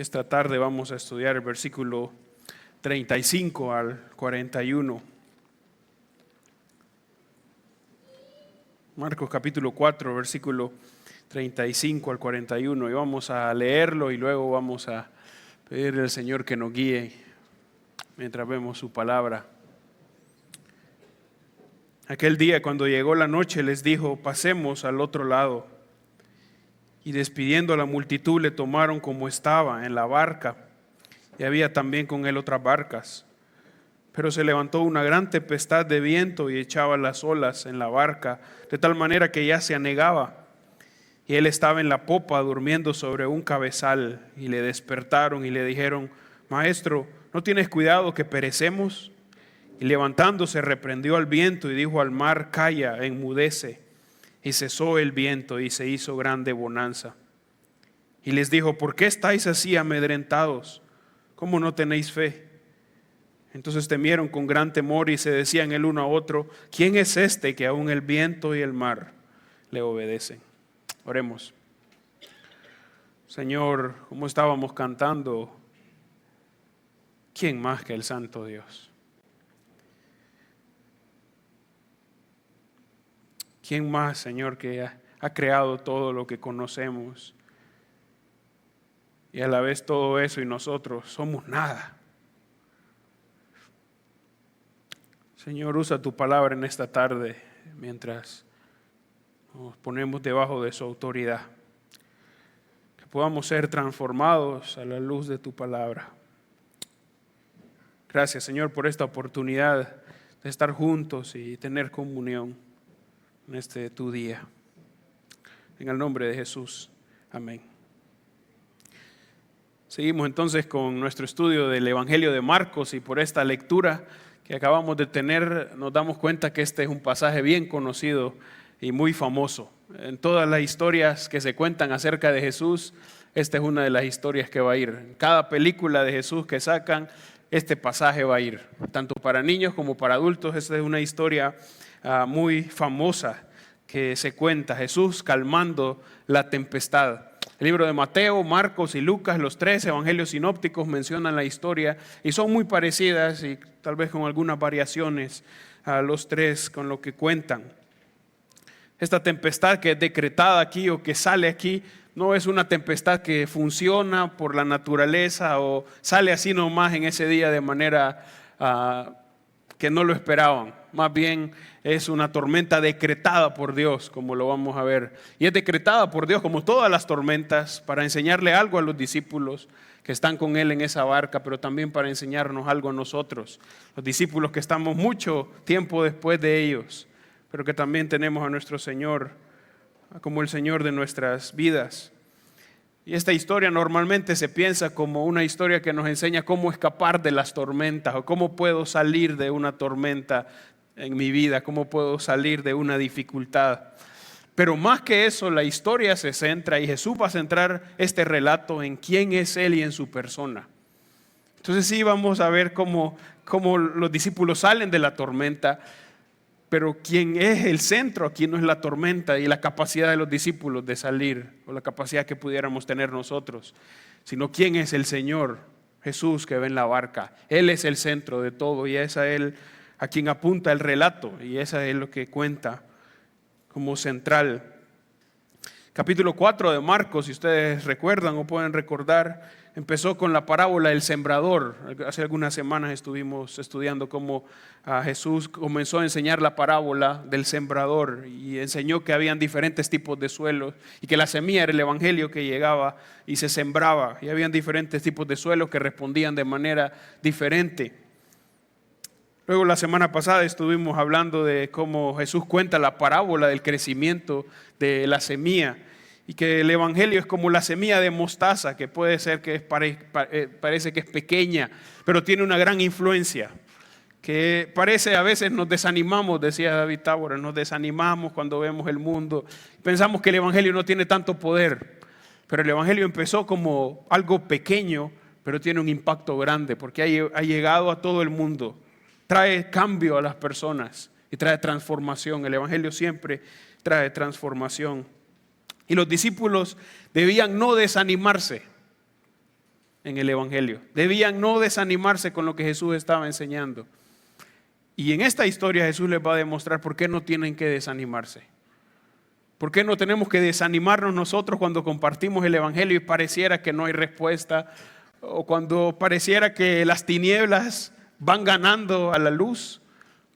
esta tarde vamos a estudiar el versículo 35 al 41. Marcos capítulo 4, versículo 35 al 41. Y vamos a leerlo y luego vamos a pedirle al Señor que nos guíe mientras vemos su palabra. Aquel día, cuando llegó la noche, les dijo: pasemos al otro lado. Y despidiendo a la multitud, le tomaron como estaba en la barca, y había también con él otras barcas. Pero se levantó una gran tempestad de viento y echaba las olas en la barca, de tal manera que ya se anegaba. Y él estaba en la popa durmiendo sobre un cabezal, y le despertaron y le dijeron: Maestro, ¿no tienes cuidado que perecemos? Y levantándose reprendió al viento y dijo al mar: Calla, enmudece. Y cesó el viento y se hizo grande bonanza. Y les dijo: ¿por qué estáis así amedrentados? ¿Cómo no tenéis fe? Entonces temieron con gran temor y se decían el uno a otro: ¿quién es este que aún el viento y el mar le obedecen? Oremos. Señor, como estábamos cantando, ¿quién más que el Santo Dios? ¿Quién más, Señor, que ha creado todo lo que conocemos? Y a la vez todo eso y nosotros somos nada. Señor, usa tu palabra en esta tarde mientras nos ponemos debajo de su autoridad. Que podamos ser transformados a la luz de tu palabra. Gracias, Señor, por esta oportunidad de estar juntos y tener comunión en este tu día. En el nombre de Jesús. Amén. Seguimos entonces con nuestro estudio del Evangelio de Marcos, y por esta lectura que acabamos de tener nos damos cuenta que este es un pasaje bien conocido y muy famoso. En todas las historias que se cuentan acerca de Jesús, esta es una de las historias que va a ir. En cada película de Jesús que sacan, este pasaje va a ir. Tanto para niños como para adultos, esta es una historia muy famosa que se cuenta. Jesús calmando la tempestad. El libro de Mateo, Marcos y Lucas, los tres evangelios sinópticos mencionan la historia y son muy parecidas, y tal vez con algunas variaciones a los tres con lo que cuentan. Esta tempestad que es decretada aquí o que sale aquí no es una tempestad que funciona por la naturaleza o sale así nomás en ese día de manera que no lo esperaban. Más bien es una tormenta decretada por Dios, como lo vamos a ver. Y es decretada por Dios, como todas las tormentas, para enseñarle algo a los discípulos que están con Él en esa barca, pero también para enseñarnos algo a nosotros, los discípulos que estamos mucho tiempo después de ellos, pero que también tenemos a nuestro Señor como el Señor de nuestras vidas. Y esta historia normalmente se piensa como una historia que nos enseña cómo escapar de las tormentas o cómo puedo salir de una tormenta en mi vida, cómo puedo salir de una dificultad. Pero más que eso, la historia se centra, y Jesús va a centrar este relato en quién es Él y en su persona. Entonces sí, vamos a ver cómo los discípulos salen de la tormenta, pero quién es el centro aquí no es la tormenta y la capacidad de los discípulos de salir, o la capacidad que pudiéramos tener nosotros, sino quién es el Señor Jesús que ve en la barca. Él es el centro de todo, y es a Él a quien apunta el relato, y esa es lo que cuenta como central. Capítulo 4 de Marcos, si ustedes recuerdan o pueden recordar, empezó con la parábola del sembrador. Hace algunas semanas estuvimos estudiando cómo Jesús comenzó a enseñar la parábola del sembrador y enseñó que habían diferentes tipos de suelos y que la semilla era el evangelio que llegaba y se sembraba, y habían diferentes tipos de suelos que respondían de manera diferente. Luego la semana pasada estuvimos hablando de cómo Jesús cuenta la parábola del crecimiento de la semilla, y que el evangelio es como la semilla de mostaza, que puede ser que parece que es pequeña, pero tiene una gran influencia, que parece a veces nos desanimamos, decía David Tábora, nos desanimamos cuando vemos el mundo, pensamos que el evangelio no tiene tanto poder, pero el evangelio empezó como algo pequeño, pero tiene un impacto grande, porque ha llegado a todo el mundo. Trae cambio a las personas y trae transformación. El evangelio siempre trae transformación. Y los discípulos debían no desanimarse. en el Evangelio. Debían no desanimarse con lo que Jesús estaba enseñando. Y en esta historia Jesús les va a demostrar por qué no tienen que desanimarse. ¿Por qué no tenemos que desanimarnos nosotros cuando compartimos el Evangelio y pareciera que no hay respuesta? O cuando pareciera que las tinieblas van ganando a la luz.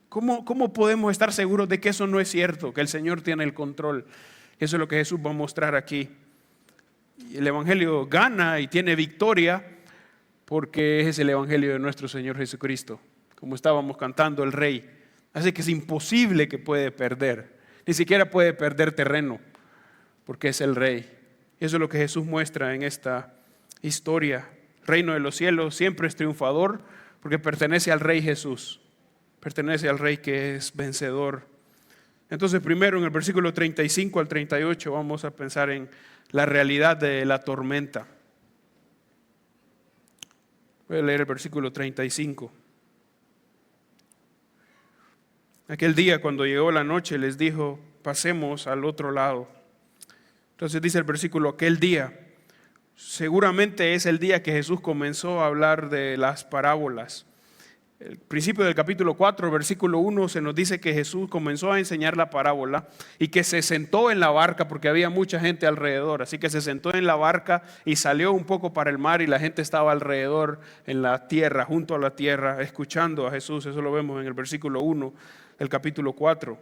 ¿Cómo podemos estar seguros de que eso no es cierto? Que el Señor tiene el control. Eso es lo que Jesús va a mostrar aquí. Y el Evangelio gana y tiene victoria porque es el Evangelio de nuestro Señor Jesucristo. Como estábamos cantando, el Rey. Así que es imposible que puede perder. Ni siquiera puede perder terreno porque es el Rey. Eso es lo que Jesús muestra en esta historia. El reino de los cielos siempre es triunfador porque pertenece al Rey Jesús. Pertenece al Rey que es vencedor. Entonces, primero en el versículo 35 al 38 vamos a pensar en la realidad de la tormenta. Voy a leer el versículo 35. Aquel día, cuando llegó la noche, les dijo: pasemos al otro lado. Entonces dice el versículo: aquel día. Seguramente es el día que Jesús comenzó a hablar de las parábolas. El principio del capítulo 4, versículo 1, se nos dice que Jesús comenzó a enseñar la parábola y que se sentó en la barca porque había mucha gente alrededor. Así que se sentó en la barca y salió un poco para el mar y la gente estaba alrededor en la tierra, junto a la tierra, escuchando a Jesús. Eso lo vemos en el versículo 1 del capítulo 4.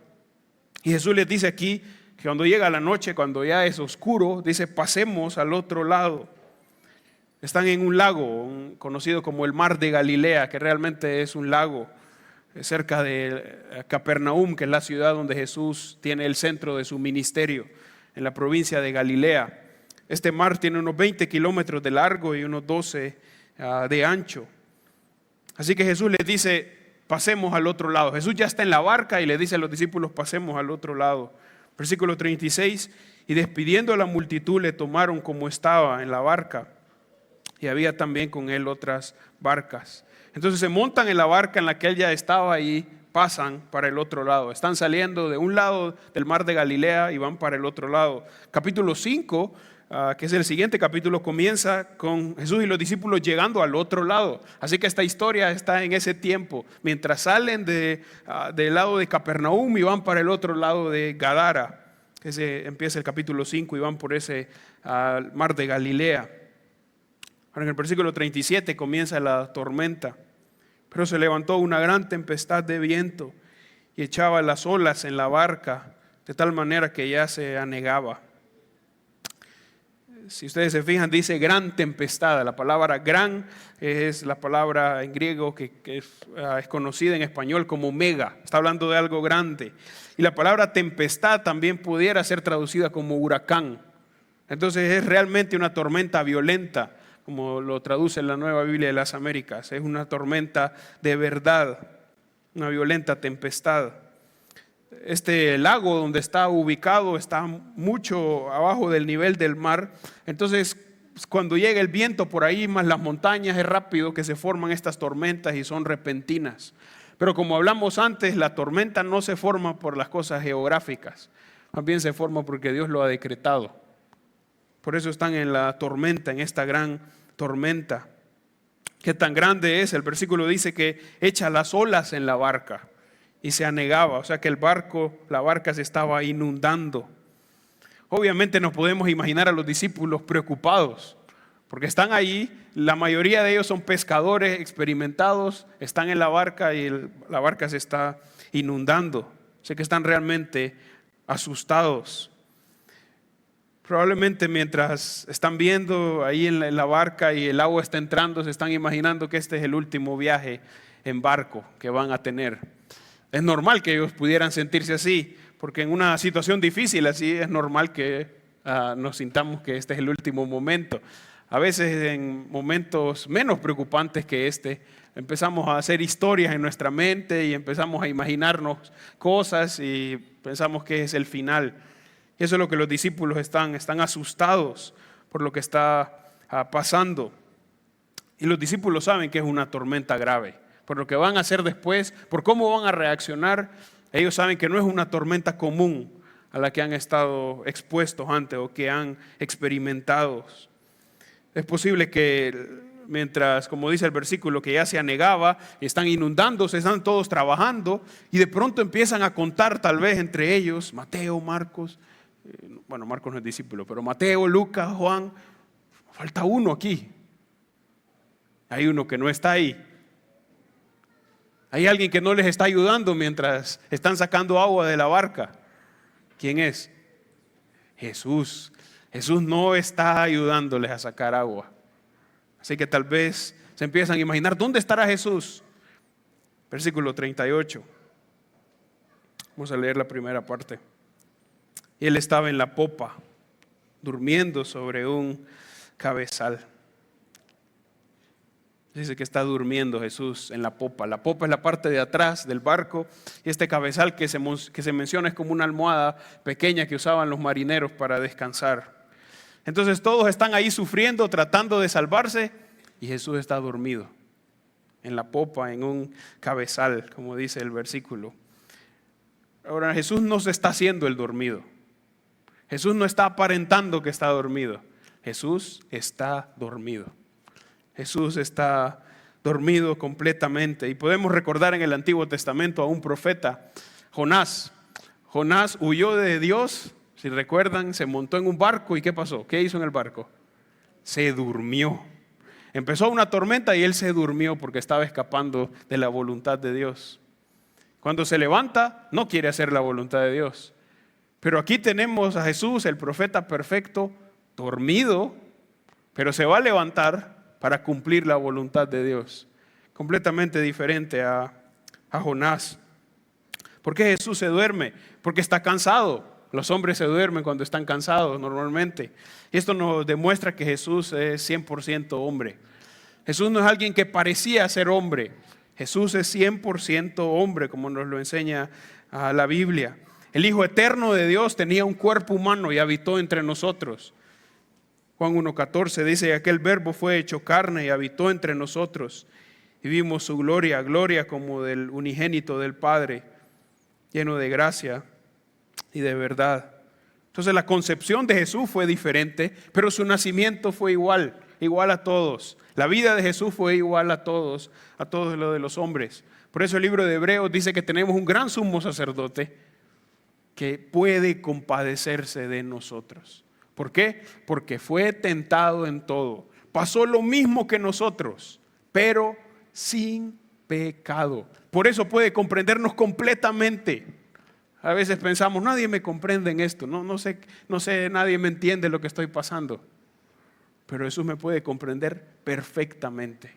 Y Jesús les dice aquí que cuando llega la noche, cuando ya es oscuro, dice: pasemos al otro lado. Están en un lago conocido como el Mar de Galilea, que realmente es un lago cerca de Capernaum, que es la ciudad donde Jesús tiene el centro de su ministerio, en la provincia de Galilea. Este mar tiene unos 20 kilómetros de largo y unos 12 de ancho. Así que Jesús les dice: pasemos al otro lado. Jesús ya está en la barca y le dice a los discípulos: pasemos al otro lado. Versículo 36, y despidiendo a la multitud le tomaron como estaba en la barca. Y había también con él otras barcas. Entonces se montan en la barca en la que él ya estaba y pasan para el otro lado. Están saliendo de un lado del mar de Galilea y van para el otro lado. Capítulo 5, que es el siguiente capítulo, comienza con Jesús y los discípulos llegando al otro lado. Así que esta historia está en ese tiempo. Mientras salen del lado de Capernaum y van para el otro lado de Gadara. Empieza el capítulo 5 y van por ese mar de Galilea. Ahora en el versículo 37 comienza la tormenta. Pero se levantó una gran tempestad de viento y echaba las olas en la barca de tal manera que ya se anegaba. Si ustedes se fijan, dice gran tempestad. La palabra gran es la palabra en griego que es conocida en español como mega. Está hablando de algo grande. Y la palabra tempestad también pudiera ser traducida como huracán. Entonces es realmente una tormenta violenta, como lo traduce la Nueva Biblia de las Américas. Es una tormenta de verdad, una violenta tempestad. Este lago donde está ubicado está mucho abajo del nivel del mar. Entonces, cuando llega el viento por ahí, más las montañas, es rápido que se forman estas tormentas y son repentinas. Pero como hablamos antes, la tormenta no se forma por las cosas geográficas, más bien se forma porque Dios lo ha decretado. Por eso están en la tormenta, en esta gran tormenta. ¿Qué tan grande es? El versículo dice que echa las olas en la barca y se anegaba, o sea que la barca se estaba inundando. Obviamente nos podemos imaginar a los discípulos preocupados, porque están ahí, la mayoría de ellos son pescadores experimentados, están en la barca y la barca se está inundando. Sé que están realmente asustados. Probablemente mientras están viendo ahí en la barca y el agua está entrando, se están imaginando que este es el último viaje en barco que van a tener. Es normal que ellos pudieran sentirse así, porque en una situación difícil así es normal que nos sintamos que este es el último momento. A veces en momentos menos preocupantes que este, empezamos a hacer historias en nuestra mente y empezamos a imaginarnos cosas y pensamos que es el final. Y eso es lo que los discípulos están asustados por lo que está pasando. Y los discípulos saben que es una tormenta grave. Por lo que van a hacer después, por cómo van a reaccionar, ellos saben que no es una tormenta común a la que han estado expuestos antes o que han experimentado. Es posible que mientras, como dice el versículo, que ya se anegaba, están inundándose, están todos trabajando y de pronto empiezan a contar tal vez entre ellos, Mateo, Marcos, bueno, Marcos no es discípulo, pero Mateo, Lucas, Juan, falta uno aquí. Hay uno que no está ahí. Hay alguien que no les está ayudando mientras están sacando agua de la barca. ¿Quién es? Jesús. Jesús no está ayudándoles a sacar agua. Así que tal vez se empiezan a imaginar, ¿dónde estará Jesús? Versículo 38. Vamos a leer la primera parte. Y él estaba en la popa, durmiendo sobre un cabezal. Dice que está durmiendo Jesús en la popa. La popa es la parte de atrás del barco y este cabezal que se menciona es como una almohada pequeña que usaban los marineros para descansar. Entonces todos están ahí sufriendo, tratando de salvarse y Jesús está dormido en la popa, en un cabezal, como dice el versículo. Ahora Jesús no se está haciendo el dormido. Jesús no está aparentando que está dormido. Jesús está dormido. Jesús está dormido completamente. Y podemos recordar en el Antiguo Testamento a un profeta, Jonás. Jonás huyó de Dios, si recuerdan, se montó en un barco y ¿qué pasó? ¿Qué hizo en el barco? Se durmió. Empezó una tormenta y él se durmió porque estaba escapando de la voluntad de Dios. Cuando se levanta, no quiere hacer la voluntad de Dios. Pero aquí tenemos a Jesús, el profeta perfecto, dormido, pero se va a levantar para cumplir la voluntad de Dios. Completamente diferente a Jonás. ¿Por qué Jesús se duerme? Porque está cansado. Los hombres se duermen cuando están cansados normalmente. Y esto nos demuestra que Jesús es 100% hombre. Jesús no es alguien que parecía ser hombre. Jesús es 100% hombre, como nos lo enseña la Biblia. El Hijo eterno de Dios tenía un cuerpo humano y habitó entre nosotros. Juan 1:14 dice, aquel verbo fue hecho carne y habitó entre nosotros. Y vimos su gloria, gloria como del unigénito del Padre, lleno de gracia y de verdad. Entonces la concepción de Jesús fue diferente, pero su nacimiento fue igual a todos. La vida de Jesús fue igual a todos lo de los hombres. Por eso el libro de Hebreos dice que tenemos un gran sumo sacerdote que puede compadecerse de nosotros. ¿Por qué? Porque fue tentado en todo. Pasó lo mismo que nosotros, pero sin pecado. Por eso puede comprendernos completamente. A veces pensamos, nadie me comprende en esto, no sé, nadie me entiende lo que estoy pasando. Pero Jesús me puede comprender perfectamente.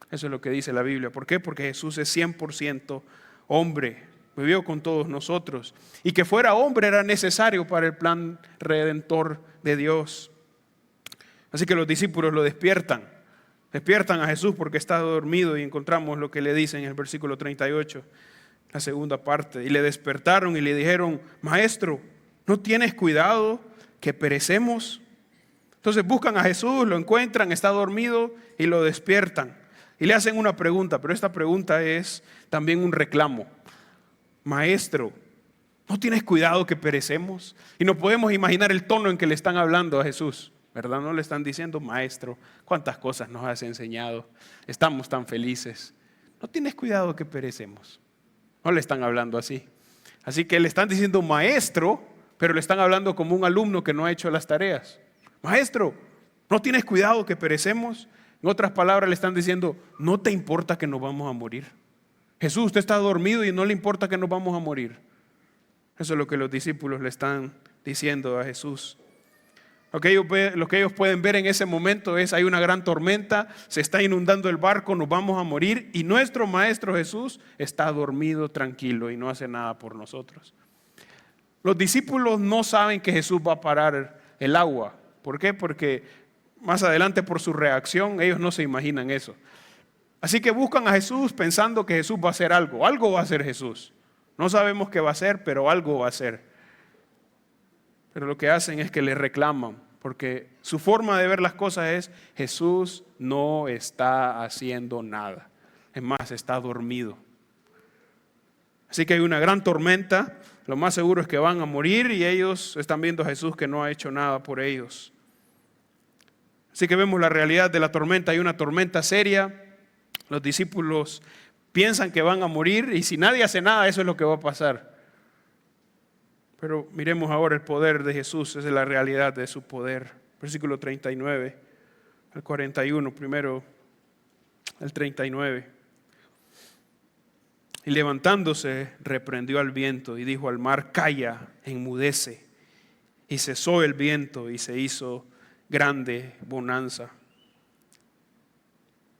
Eso es lo que dice la Biblia. ¿Por qué? Porque Jesús es 100% hombre. Vivió con todos nosotros. Y que fuera hombre era necesario para el plan redentor de Dios. Así que los discípulos lo despiertan. Despiertan a Jesús porque está dormido y encontramos lo que le dicen en el versículo 38, la segunda parte. Y le despertaron y le dijeron, Maestro, ¿no tienes cuidado que perecemos? Entonces buscan a Jesús, lo encuentran, está dormido y lo despiertan. Y le hacen una pregunta, pero esta pregunta es también un reclamo. Maestro, ¿no tienes cuidado que perecemos? Y no podemos imaginar el tono en que le están hablando a Jesús, ¿verdad? No le están diciendo, Maestro, cuántas cosas nos has enseñado, estamos tan felices. ¿No tienes cuidado que perecemos? No le están hablando así. Así que le están diciendo Maestro, pero le están hablando como un alumno que no ha hecho las tareas. Maestro, ¿no tienes cuidado que perecemos? En otras palabras le están diciendo, ¿no te importa que nos vamos a morir? Jesús, usted está dormido y no le importa que nos vamos a morir. Eso es lo que los discípulos le están diciendo a Jesús. Lo que ellos pueden ver en ese momento es, hay una gran tormenta, se está inundando el barco, nos vamos a morir y nuestro Maestro Jesús está dormido, tranquilo y no hace nada por nosotros. Los discípulos no saben que Jesús va a parar el agua. ¿Por qué? Porque más adelante por su reacción ellos no se imaginan eso. Así que buscan a Jesús pensando que Jesús va a hacer algo va a hacer Jesús. No sabemos qué va a hacer, pero algo va a hacer. Pero lo que hacen es que le reclaman, porque su forma de ver las cosas es, Jesús no está haciendo nada. Es más, está dormido. Así que hay una gran tormenta, lo más seguro es que van a morir y ellos están viendo a Jesús que no ha hecho nada por ellos. Así que vemos la realidad de la tormenta. Hay una tormenta seria. Los discípulos piensan que van a morir y si nadie hace nada, eso es lo que va a pasar. Pero miremos ahora el poder de Jesús, esa es la realidad de su poder. Versículo 39 al 41, primero al 39. Y levantándose, reprendió al viento y dijo al mar: calla, enmudece. Y cesó el viento y se hizo grande bonanza.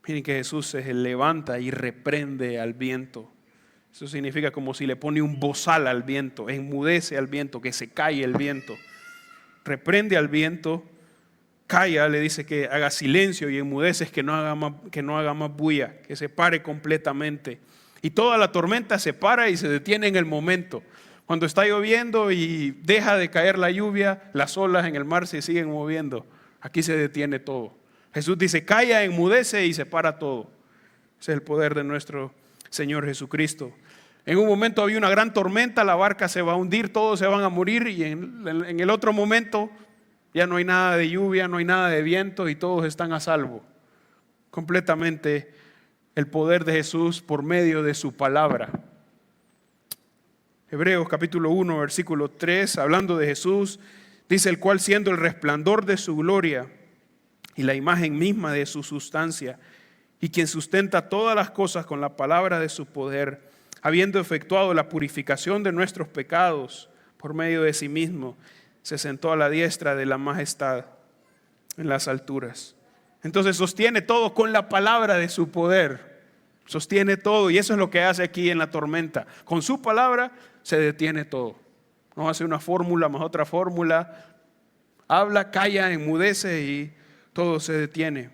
Miren que Jesús se levanta y reprende al viento. Eso significa como si le pone un bozal al viento, enmudece al viento, que se calle el viento. Reprende al viento, calla, le dice que haga silencio y enmudece, que no haga más bulla, que se pare completamente. Y toda la tormenta se para y se detiene en el momento. Cuando está lloviendo y deja de caer la lluvia, las olas en el mar se siguen moviendo. Aquí se detiene todo. Jesús dice: calla, enmudece, y se para todo. Ese es el poder de nuestro Señor Jesucristo. En un momento había una gran tormenta, la barca se va a hundir, todos se van a morir, y en el otro momento ya no hay nada de lluvia, no hay nada de viento y todos están a salvo. Completamente el poder de Jesús por medio de su palabra. Hebreos capítulo 1, versículo 3, hablando de Jesús, dice: el cual, siendo el resplandor de su gloria y la imagen misma de su sustancia, y quien sustenta todas las cosas con la palabra de su poder, habiendo efectuado la purificación de nuestros pecados por medio de sí mismo, se sentó a la diestra de la majestad en las alturas. Entonces sostiene todo con la palabra de su poder. Sostiene todo, y eso es lo que hace aquí en la tormenta. Con su palabra se detiene todo. No hace una fórmula más otra fórmula. Habla, calla, enmudece y todo se detiene.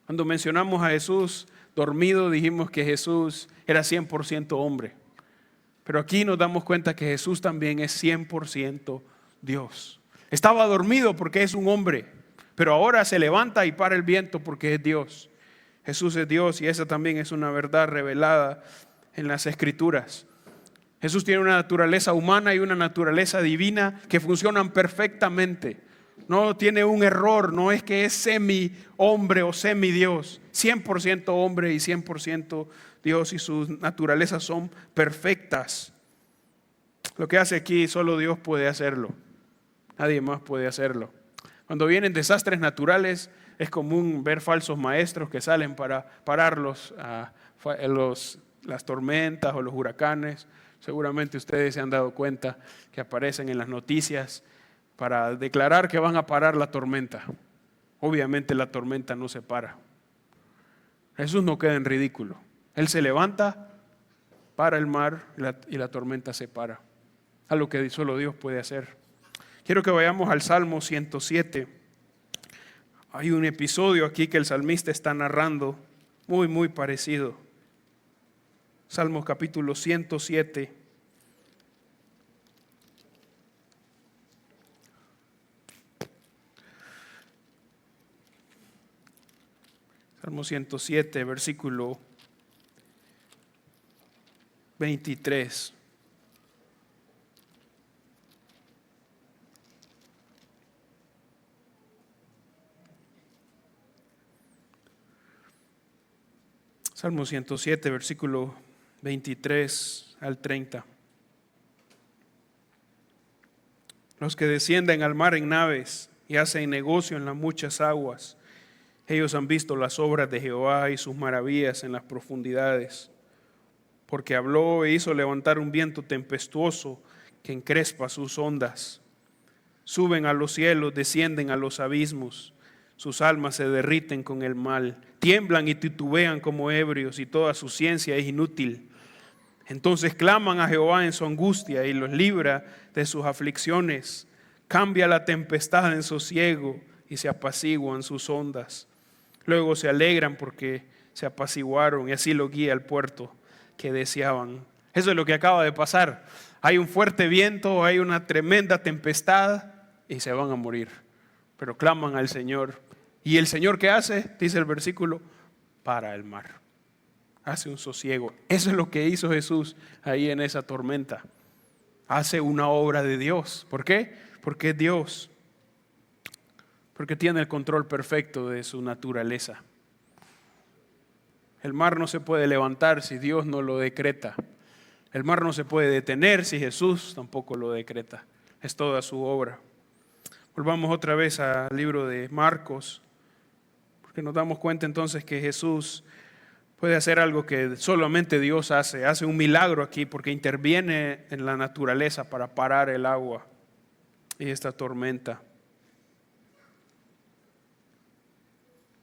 Cuando mencionamos a Jesús dormido, dijimos que Jesús era 100% hombre. Pero aquí nos damos cuenta que Jesús también es 100% Dios. Estaba dormido porque es un hombre, pero ahora se levanta y para el viento porque es Dios. Jesús es Dios, y esa también es una verdad revelada en las Escrituras. Jesús tiene una naturaleza humana y una naturaleza divina que funcionan perfectamente. No tiene un error, no es que es semi hombre o semi Dios. 100% hombre y 100% Dios, y sus naturalezas son perfectas. Lo que hace aquí solo Dios puede hacerlo. Nadie más puede hacerlo. Cuando vienen desastres naturales, es común ver falsos maestros que salen para parar las tormentas o los huracanes. Seguramente ustedes se han dado cuenta que aparecen en las noticias para declarar que van a parar la tormenta. Obviamente la tormenta no se para. Jesús no queda en ridículo. Él se levanta, para el mar y la tormenta se para. Algo que solo Dios puede hacer. Quiero que vayamos al Salmo 107. Hay un episodio aquí que el salmista está narrando muy parecido. Salmos capítulo 107. Salmo 107, versículo 23. Salmo 107, versículo 23 al 30. Los que descienden al mar en naves y hacen negocio en las muchas aguas, ellos han visto las obras de Jehová y sus maravillas en las profundidades. Porque habló e hizo levantar un viento tempestuoso que encrespa sus ondas. Suben a los cielos, descienden a los abismos. Sus almas se derriten con el mal. Tiemblan y titubean como ebrios, y toda su ciencia es inútil. Entonces claman a Jehová en su angustia y los libra de sus aflicciones. Cambia la tempestad en sosiego y se apaciguan sus ondas. Luego se alegran porque se apaciguaron, y así lo guía al puerto que deseaban. Eso es lo que acaba de pasar. Hay un fuerte viento, hay una tremenda tempestad y se van a morir. Pero claman al Señor. ¿Y el Señor qué hace? Dice el versículo: para el mar. Hace un sosiego. Eso es lo que hizo Jesús ahí en esa tormenta. Hace una obra de Dios. ¿Por qué? Porque es Dios. porque tiene el control perfecto de su naturaleza. El mar no se puede levantar si Dios no lo decreta. El mar no se puede detener si Jesús tampoco lo decreta. Es toda su obra. Volvamos otra vez al libro de Marcos, porque nos damos cuenta entonces que Jesús puede hacer algo que solamente Dios hace. Hace un milagro aquí porque interviene en la naturaleza para parar el agua y esta tormenta.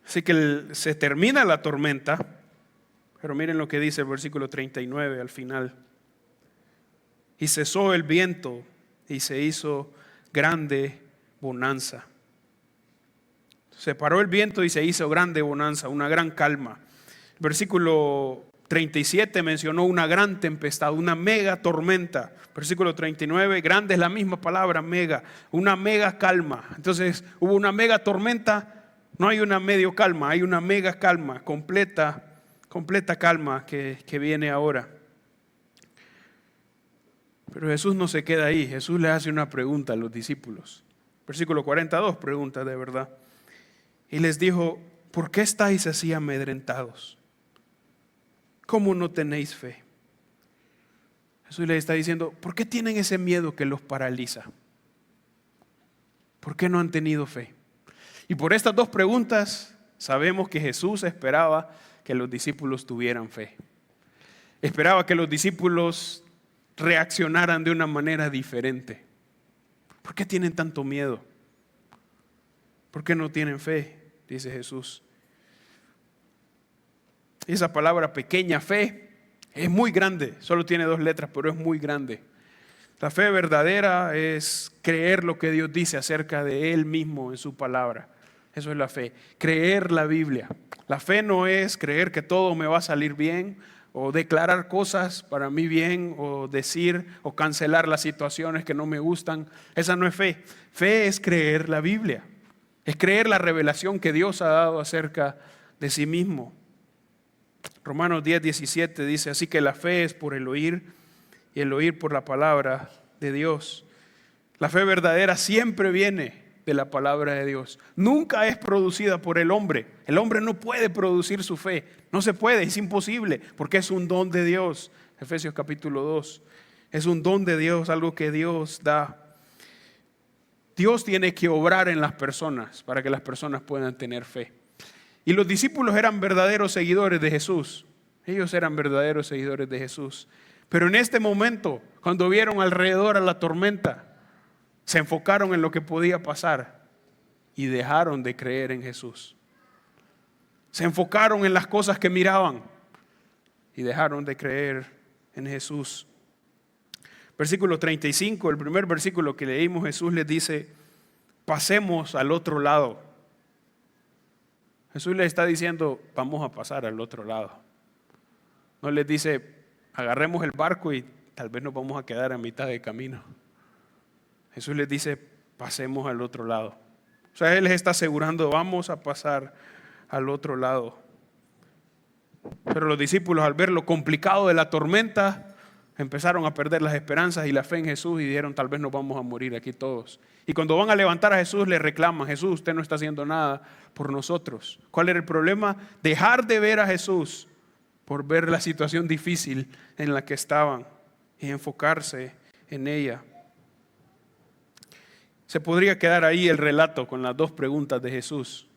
Así que se termina la tormenta, pero miren lo que dice el versículo 39 al final. Y cesó el viento y se hizo grande bonanza. Se paró el viento y se hizo grande bonanza, una gran calma. El versículo 37 mencionó una gran tempestad, una mega tormenta. Versículo 39, grande es la misma palabra, mega, una mega calma. Entonces hubo una mega tormenta, no hay una medio calma, hay una mega calma, completa calma que viene ahora. Pero Jesús no se queda ahí, Jesús le hace una pregunta a los discípulos. Versículo 42, pregunta de verdad. Y les dijo, ¿por qué estáis así amedrentados? ¿Cómo no tenéis fe? Jesús les está diciendo, ¿por qué tienen ese miedo que los paraliza? ¿Por qué no han tenido fe? Y por estas dos preguntas sabemos que Jesús esperaba que los discípulos tuvieran fe. Esperaba que los discípulos reaccionaran de una manera diferente. ¿Por qué tienen tanto miedo? ¿Por qué no tienen fe? Dice Jesús. Esa palabra pequeña fe es muy grande, solo tiene 2 letras, pero es muy grande. La fe verdadera es creer lo que Dios dice acerca de Él mismo en su palabra. Eso es la fe, creer la Biblia. La fe no es creer que todo me va a salir bien o declarar cosas para mí bien o decir o cancelar las situaciones que no me gustan. Esa no es fe. Fe es creer la Biblia, es creer la revelación que Dios ha dado acerca de sí mismo. Romanos 10:17 dice, así que la fe es por el oír y el oír por la palabra de Dios. La fe verdadera siempre viene de la palabra de Dios. Nunca es producida por el hombre. El hombre no puede producir su fe. No se puede, es imposible, porque es un don de Dios. Efesios capítulo 2. Es un don de Dios, algo que Dios da. Dios tiene que obrar en las personas para que las personas puedan tener fe. Y los discípulos eran verdaderos seguidores de Jesús. Ellos eran verdaderos seguidores de Jesús. Pero en este momento, cuando vieron alrededor a la tormenta, se enfocaron en lo que podía pasar y dejaron de creer en Jesús. Se enfocaron en las cosas que miraban y dejaron de creer en Jesús. Versículo 35, el primer versículo que leímos, Jesús les dice, pasemos al otro lado. Jesús les está diciendo, vamos a pasar al otro lado. No les dice, agarremos el barco y tal vez nos vamos a quedar a mitad de camino. Jesús les dice, pasemos al otro lado. O sea, Él les está asegurando, vamos a pasar al otro lado. Pero los discípulos, al ver lo complicado de la tormenta, empezaron a perder las esperanzas y la fe en Jesús y dijeron, tal vez nos vamos a morir aquí todos. Y cuando van a levantar a Jesús, le reclaman, Jesús, usted no está haciendo nada por nosotros. ¿Cuál era el problema? Dejar de ver a Jesús por ver la situación difícil en la que estaban y enfocarse en ella. Se podría quedar ahí el relato con las dos preguntas de Jesús.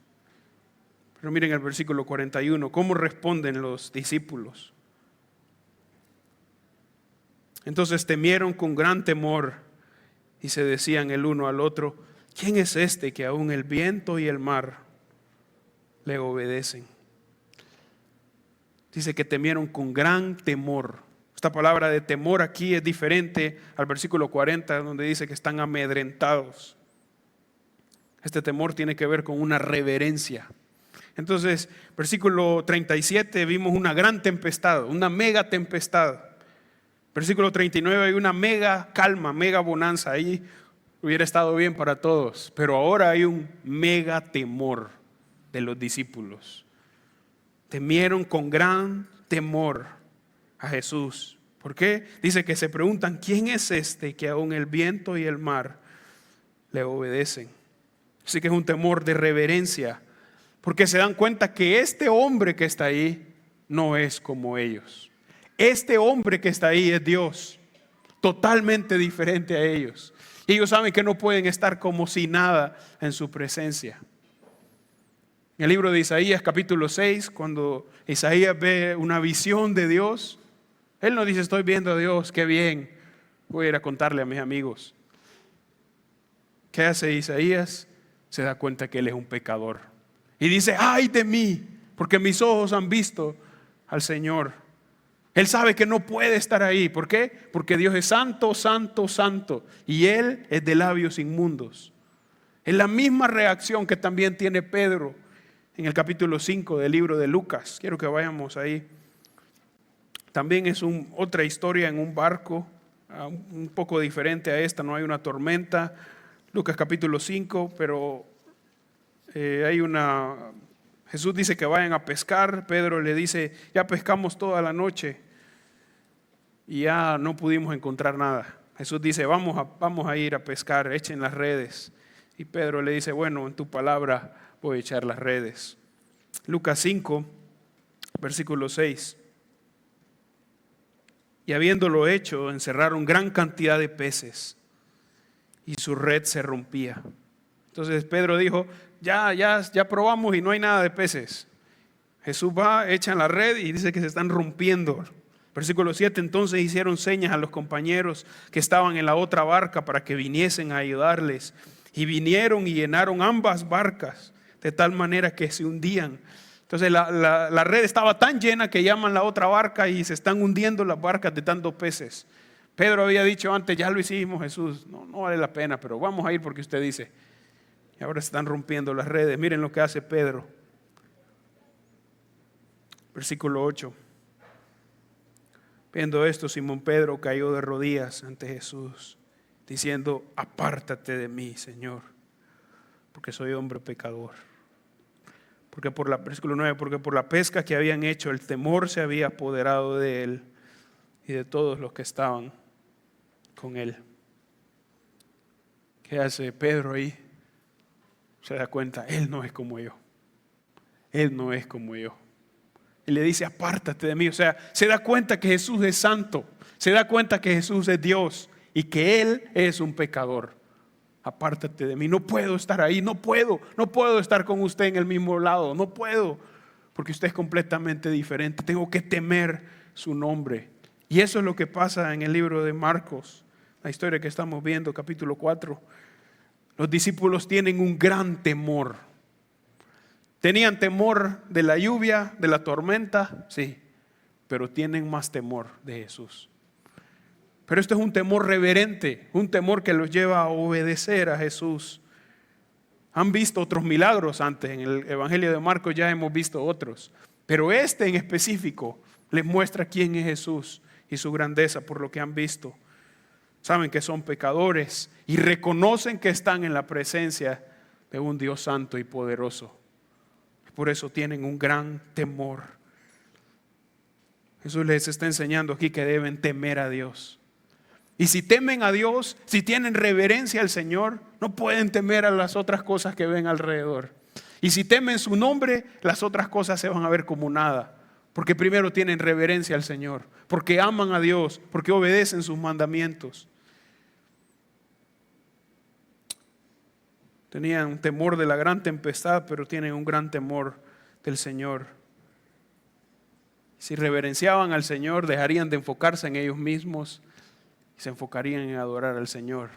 Pero miren el versículo 41, ¿cómo responden los discípulos? Entonces temieron con gran temor y se decían el uno al otro, ¿quién es este que aún el viento y el mar le obedecen? Dice que temieron con gran temor. Esta palabra de temor aquí es diferente al versículo 40, donde dice que están amedrentados. Este temor tiene que ver con una reverencia. Entonces, versículo 37 vimos una gran tempestad, una mega tempestad. Versículo 39 hay una mega calma, mega bonanza. Ahí hubiera estado bien para todos, pero ahora hay un mega temor de los discípulos. Temieron con gran temor a Jesús. ¿Por qué? Dice que se preguntan, ¿quién es este que aún el viento y el mar le obedecen? Así que es un temor de reverencia, porque se dan cuenta que este hombre que está ahí no es como ellos. Este hombre que está ahí es Dios, totalmente diferente a ellos. Y ellos saben que no pueden estar como si nada en su presencia. En el libro de Isaías capítulo 6, cuando Isaías ve una visión de Dios, él no dice: estoy viendo a Dios, qué bien, voy a ir a contarle a mis amigos. ¿Qué hace Isaías? Se da cuenta que él es un pecador. Y dice: ay de mí, porque mis ojos han visto al Señor. Él sabe que no puede estar ahí. ¿Por qué? Porque Dios es santo, santo, santo. Y Él es de labios inmundos. Es la misma reacción que también tiene Pedro en el capítulo 5 del libro de Lucas. Quiero que vayamos ahí. También es otra historia en un barco, un poco diferente a esta. No hay una tormenta. Lucas capítulo 5, pero Jesús dice que vayan a pescar. Pedro le dice: ya pescamos toda la noche y ya no pudimos encontrar nada. Jesús dice: vamos a ir a pescar, echen las redes. Y Pedro le dice: bueno, en tu palabra voy a echar las redes. Lucas 5, versículo 6. Y habiéndolo hecho, encerraron gran cantidad de peces y su red se rompía. Entonces Pedro dijo: ya probamos y no hay nada de peces. Jesús va, echan la red y dice que se están rompiendo. Versículo 7, entonces hicieron señas a los compañeros que estaban en la otra barca para que viniesen a ayudarles. Y vinieron y llenaron ambas barcas de tal manera que se hundían. Entonces la red estaba tan llena que llaman la otra barca y se están hundiendo las barcas de tantos peces. Pedro había dicho antes: ya lo hicimos, Jesús, no vale la pena, pero vamos a ir porque usted dice. Y ahora se están rompiendo las redes. Miren lo que hace Pedro. Versículo 8. Viendo esto, Simón Pedro cayó de rodillas ante Jesús, diciendo: apártate de mí, Señor, porque soy hombre pecador. Versículo 9, porque por la pesca que habían hecho, el temor se había apoderado de él y de todos los que estaban con él. ¿Qué hace Pedro ahí? Se da cuenta: él no es como yo. Él no es como yo. Y le dice: apártate de mí. O sea, se da cuenta que Jesús es santo. Se da cuenta que Jesús es Dios y que Él es un pecador. Apártate de mí. No puedo estar ahí. No puedo estar con usted en el mismo lado. No puedo, porque usted es completamente diferente. Tengo que temer su nombre. Y eso es lo que pasa en el libro de Marcos, la historia que estamos viendo, capítulo 4. Los discípulos tienen un gran temor. Tenían temor de la lluvia, de la tormenta, sí, pero tienen más temor de Jesús. Pero esto es un temor reverente, un temor que los lleva a obedecer a Jesús. Han visto otros milagros antes, en el Evangelio de Marcos ya hemos visto otros, pero este en específico les muestra quién es Jesús y su grandeza por lo que han visto. Saben que son pecadores y reconocen que están en la presencia de un Dios santo y poderoso. Por eso tienen un gran temor. Jesús les está enseñando aquí que deben temer a Dios. Y si temen a Dios, si tienen reverencia al Señor, no pueden temer a las otras cosas que ven alrededor. Y si temen su nombre, las otras cosas se van a ver como nada. Porque primero tienen reverencia al Señor, porque aman a Dios, porque obedecen sus mandamientos. Tenían un temor de la gran tempestad, pero tienen un gran temor del Señor. Si reverenciaban al Señor, dejarían de enfocarse en ellos mismos y se enfocarían en adorar al Señor.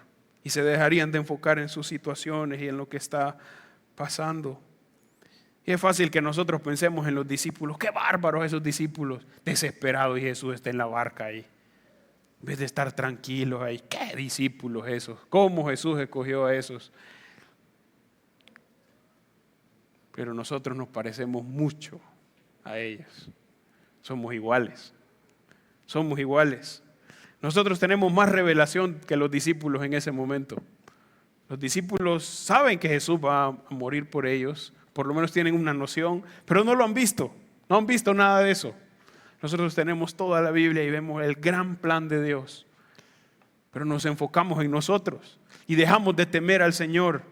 Y se dejarían de enfocar en sus situaciones y en lo que está pasando. Y es fácil que nosotros pensemos en los discípulos. ¡Qué bárbaros esos discípulos! Desesperados y Jesús está en la barca ahí. En vez de estar tranquilos ahí. ¡Qué discípulos esos! ¿Cómo Jesús escogió a esos? Pero nosotros nos parecemos mucho a ellos. Somos iguales. Somos iguales. Nosotros tenemos más revelación que los discípulos en ese momento. Los discípulos saben que Jesús va a morir por ellos. Por lo menos tienen una noción, pero no lo han visto. No han visto nada de eso. Nosotros tenemos toda la Biblia y vemos el gran plan de Dios. Pero nos enfocamos en nosotros y dejamos de temer al Señor.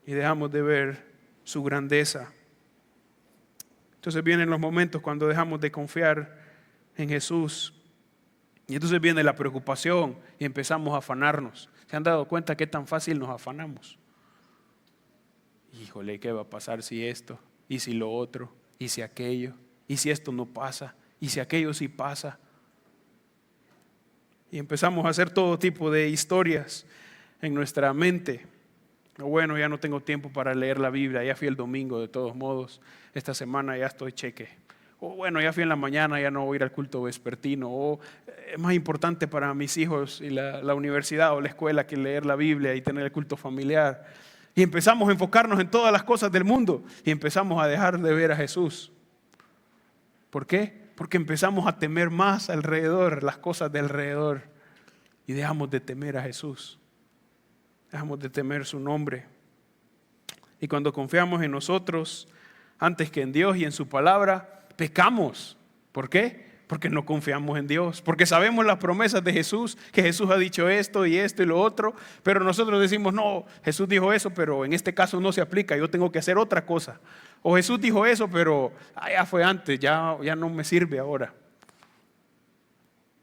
y dejamos de ver su grandeza. Entonces vienen los momentos cuando dejamos de confiar en Jesús. Y entonces viene la preocupación y empezamos a afanarnos. ¿Se han dado cuenta qué tan fácil nos afanamos? Híjole, ¿qué va a pasar si esto? ¿Y si lo otro? ¿Y si aquello? ¿Y si esto no pasa? ¿Y si aquello sí pasa? Y empezamos a hacer todo tipo de historias en nuestra mente. Bueno, ya no tengo tiempo para leer la Biblia, ya fui el domingo de todos modos, esta semana ya estoy cheque. O bueno, ya fui en la mañana, ya no voy a ir al culto vespertino. O es más importante para mis hijos y la universidad o la escuela que leer la Biblia y tener el culto familiar. Y empezamos a enfocarnos en todas las cosas del mundo y empezamos a dejar de ver a Jesús. ¿Por qué? Porque empezamos a temer más alrededor, las cosas de alrededor, y dejamos de temer a Jesús. Dejamos de temer su nombre. Y cuando confiamos en nosotros, antes que en Dios y en su palabra, pecamos. ¿Por qué? Porque no confiamos en Dios. Porque sabemos las promesas de Jesús, que Jesús ha dicho esto y lo otro, pero nosotros decimos, no, Jesús dijo eso, pero en este caso no se aplica, yo tengo que hacer otra cosa. O Jesús dijo eso, pero ya fue antes, ya no me sirve ahora.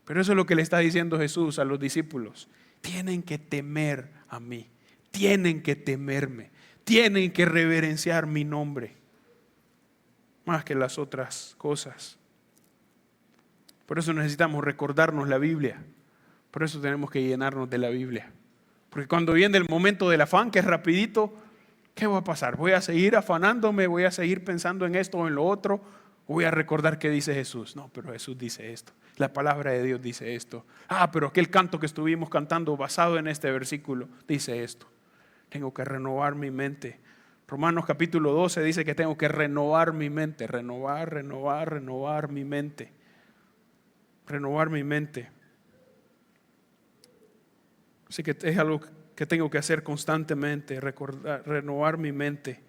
Pero eso es lo que le está diciendo Jesús a los discípulos. Tienen que temer a mí, tienen que temerme, tienen que reverenciar mi nombre, más que las otras cosas. Por eso necesitamos recordarnos la Biblia, por eso tenemos que llenarnos de la Biblia. Porque cuando viene el momento del afán, que es rapidito, ¿qué va a pasar? ¿Voy a seguir afanándome? ¿Voy a seguir pensando en esto o en lo otro? ¿O voy a recordar qué dice Jesús? No, pero Jesús dice esto. La palabra de Dios dice esto. Pero aquel canto que estuvimos cantando basado en este versículo dice esto. Tengo que renovar mi mente. Romanos capítulo 12 dice que tengo que renovar mi mente. Renovar mi mente. Renovar mi mente. Así que es algo que tengo que hacer constantemente, renovar mi mente.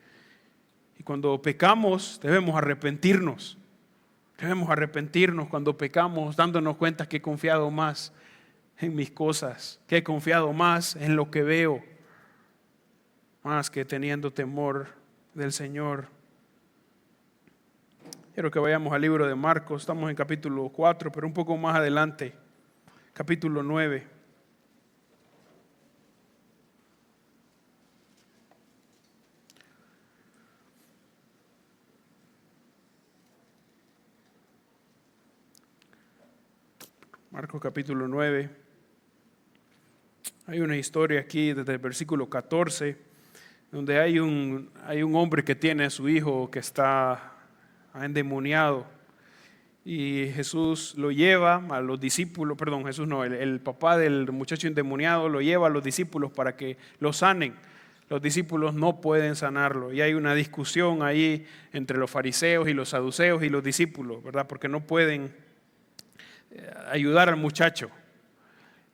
Y cuando pecamos debemos arrepentirnos. Debemos arrepentirnos cuando pecamos, dándonos cuenta que he confiado más en mis cosas, que he confiado más en lo que veo, más que teniendo temor del Señor. Quiero que vayamos al libro de Marcos, estamos en capítulo 4, pero un poco más adelante, capítulo 9. Marcos capítulo 9. Hay una historia aquí desde el versículo 14, donde hay un hombre que tiene a su hijo que está endemoniado. Y Jesús lo lleva a los discípulos, el papá del muchacho endemoniado lo lleva a los discípulos para que lo sanen. Los discípulos no pueden sanarlo. Y hay una discusión ahí entre los fariseos y los saduceos y los discípulos, ¿verdad? Porque no pueden ayudar al muchacho.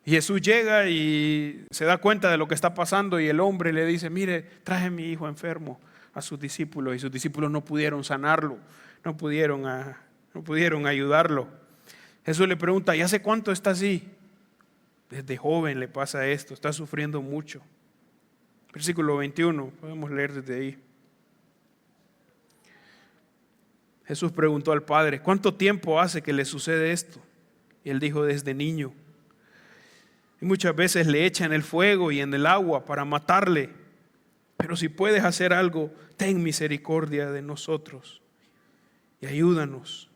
Y Jesús llega y se da cuenta de lo que está pasando y el hombre le dice, mire, traje a mi hijo enfermo a sus discípulos, y sus discípulos no pudieron sanarlo, no pudieron ayudarlo. Jesús le pregunta, ¿y hace cuánto está así? Desde joven le pasa esto, está sufriendo mucho. Versículo 21, podemos leer desde ahí. Jesús preguntó al padre, ¿cuánto tiempo hace que le sucede esto? Y él dijo, desde niño. Y muchas veces le echan el fuego y en el agua para matarle. Pero si puedes hacer algo, ten misericordia de nosotros y ayúdanos.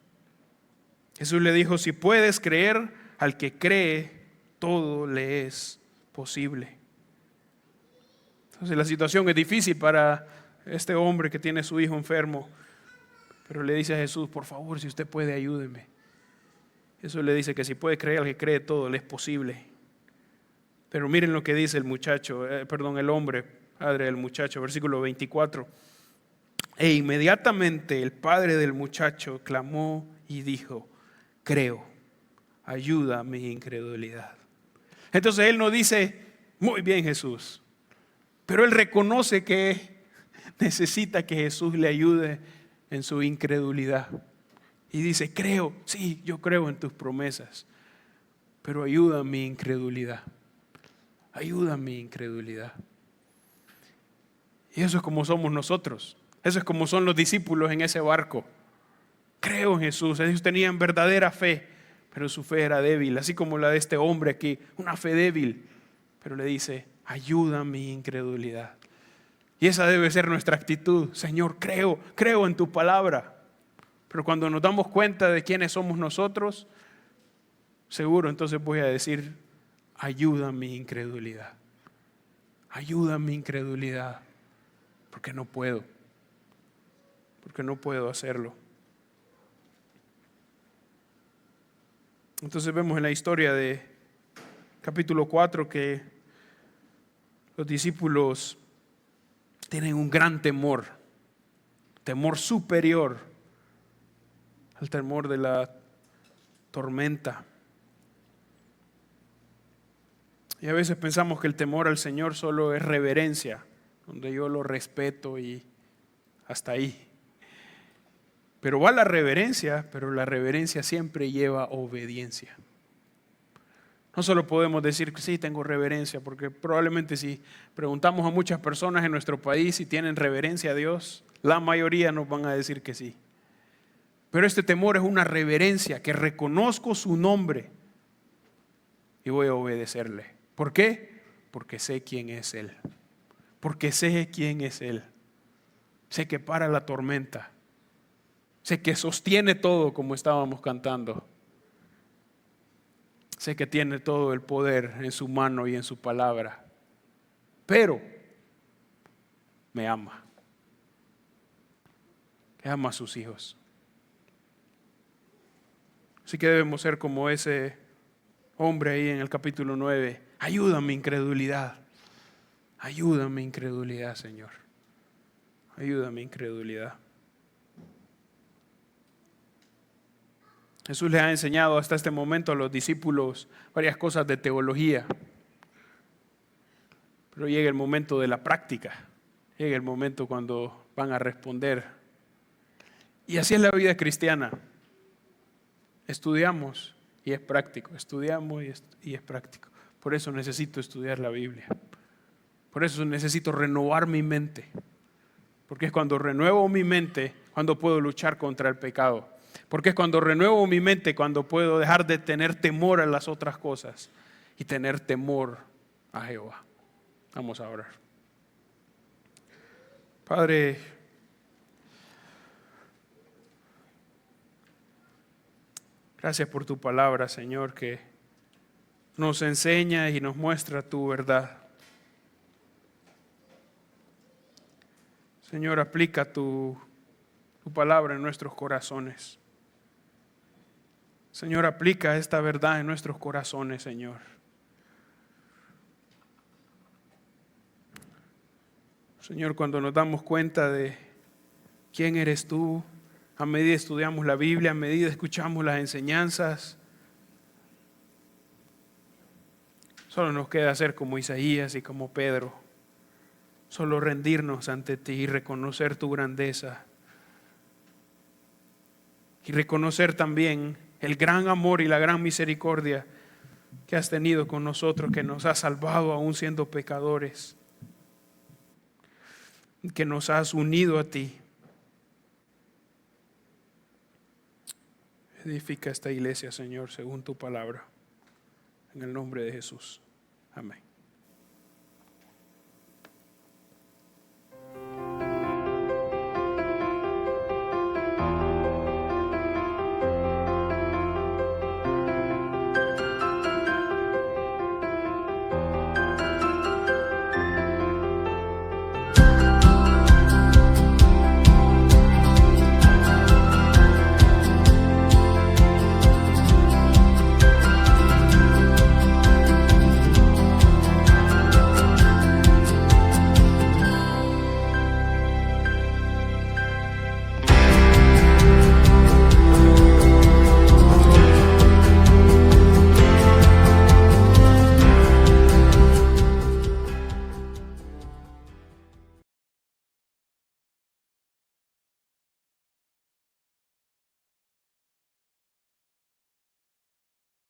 Jesús le dijo, si puedes creer, al que cree, todo le es posible. Entonces la situación es difícil para este hombre que tiene a su hijo enfermo. Pero le dice a Jesús, por favor, si usted puede, ayúdeme. Jesús le dice que si puede creer, al que cree, todo le es posible. Pero miren lo que dice el hombre, padre del muchacho, versículo 24. E inmediatamente el padre del muchacho clamó y dijo, creo, ayuda a mi incredulidad. Entonces él no dice, muy bien Jesús, pero él reconoce que necesita que Jesús le ayude en su incredulidad. Y dice, creo, sí, yo creo en tus promesas, pero ayuda a mi incredulidad. Ayuda a mi incredulidad. Y eso es como somos nosotros. Eso es como son los discípulos en ese barco. Creo en Jesús. Ellos tenían verdadera fe, pero su fe era débil, así como la de este hombre aquí, una fe débil. Pero le dice, ayuda mi incredulidad. Y esa debe ser nuestra actitud. Señor, creo en tu palabra. Pero cuando nos damos cuenta de quiénes somos nosotros, seguro entonces voy a decir, ayuda mi incredulidad. Ayuda mi incredulidad. Porque no puedo hacerlo. Entonces vemos en la historia de capítulo 4 que los discípulos tienen un gran temor superior al temor de la tormenta. Y a veces pensamos que el temor al Señor solo es reverencia, donde yo lo respeto y hasta ahí. Pero va la reverencia, pero la reverencia siempre lleva obediencia. No solo podemos decir que sí, tengo reverencia, porque probablemente si preguntamos a muchas personas en nuestro país si tienen reverencia a Dios, la mayoría nos van a decir que sí. Pero este temor es una reverencia, que reconozco su nombre y voy a obedecerle. ¿Por qué? Porque sé quién es Él. Porque sé quién es Él. Sé que para la tormenta. Sé que sostiene todo como estábamos cantando. Sé que tiene todo el poder en su mano y en su palabra. Pero me ama. Que ama a sus hijos. Así que debemos ser como ese hombre ahí en el capítulo 9. Ayuda a mi incredulidad. Ayuda a mi incredulidad, Señor. Ayuda a mi incredulidad. Jesús les ha enseñado hasta este momento a los discípulos varias cosas de teología. Pero llega el momento de la práctica. Llega el momento cuando van a responder. Y así es la vida cristiana. Estudiamos y es práctico. Estudiamos y es práctico. Por eso necesito estudiar la Biblia. Por eso necesito renovar mi mente. Porque es cuando renuevo mi mente cuando puedo luchar contra el pecado. Porque es cuando renuevo mi mente cuando puedo dejar de tener temor a las otras cosas y tener temor a Jehová. Vamos a orar. Padre, gracias por tu palabra, Señor, que nos enseña y nos muestra tu verdad. Señor, aplica tu palabra en nuestros corazones. Señor, aplica esta verdad en nuestros corazones, Señor. Señor, cuando nos damos cuenta de quién eres tú, a medida estudiamos la Biblia, a medida escuchamos las enseñanzas, solo nos queda ser como Isaías y como Pedro, solo rendirnos ante ti y reconocer tu grandeza y reconocer también el gran amor y la gran misericordia que has tenido con nosotros, que nos has salvado aún siendo pecadores, que nos has unido a ti. Edifica esta iglesia, Señor, según tu palabra. En el nombre de Jesús. Amén.